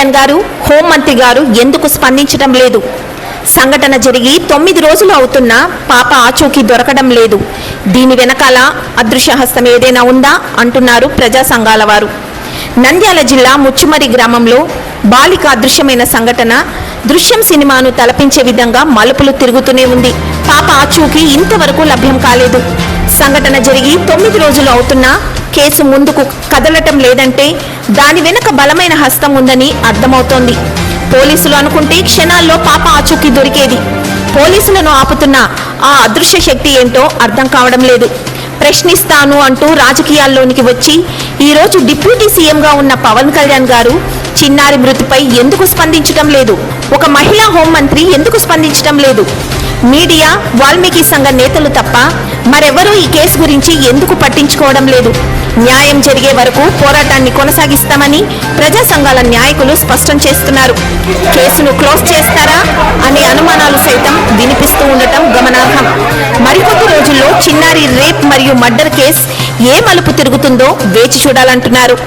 కళ్యాణ్ గారు, హోంమంత్రి గారు ఎందుకు స్పందించడం లేదు? సంఘటన జరిగి 9 రోజులు అవుతున్నా పాప ఆచూకీ దొరకడం లేదు. దీని వెనకాల అదృశ్య హస్తం ఏదైనా ఉందా అంటున్నారు ప్రజా సంఘాల వారు. నంద్యాల జిల్లా ముచ్చుమరి గ్రామంలో బాలిక అదృశ్యమైన సంఘటన దృశ్యం సినిమాను తలపించే విధంగా మలుపులు తిరుగుతూనే ఉంది. పాప ఆచూకీ ఇంతవరకు లభ్యం కాలేదు. సంఘటన జరిగి 9 రోజులు అవుతున్నా కేసు ముందుకు కదలటం లేదంటే దాని వెనుక బలమైన హస్తం ఉందని అర్థమవుతోంది. పోలీసులు అనుకుంటే క్షణాల్లో పాప ఆచూకీ దొరికేది. పోలీసులను ఆపుతున్న ఆ అదృశ్య శక్తి ఏంటో అర్థం కావడం లేదు. ప్రశ్నిస్తాను అంటూ రాజకీయాల్లోనికి వచ్చి ఈరోజు డిప్యూటీ సీఎంగా ఉన్న పవన్ కళ్యాణ్ గారు చిన్నారి మృతిపై ఎందుకు స్పందించడం లేదు? ఒక మహిళా హోంమంత్రి ఎందుకు స్పందించడం లేదు? మీడియా, వాల్మీకి సంఘ నేతలు తప్ప మరెవరూ ఈ కేసు గురించి ఎందుకు పట్టించుకోవడం లేదు? న్యాయం జరిగే వరకు పోరాటాన్ని కొనసాగిస్తామని ప్రజా సంఘాల నాయకులు స్పష్టం చేస్తున్నారు. కేసును క్లోజ్ చేస్తారా అనే అనుమానాలు సైతం వినిపిస్తూ ఉండటం గమనార్హం. మరికొద్ది రోజుల్లో చిన్నారి రేప్ మరియు మర్డర్ కేసు ఏ మలుపు తిరుగుతుందో వేచి చూడాలంటున్నారు.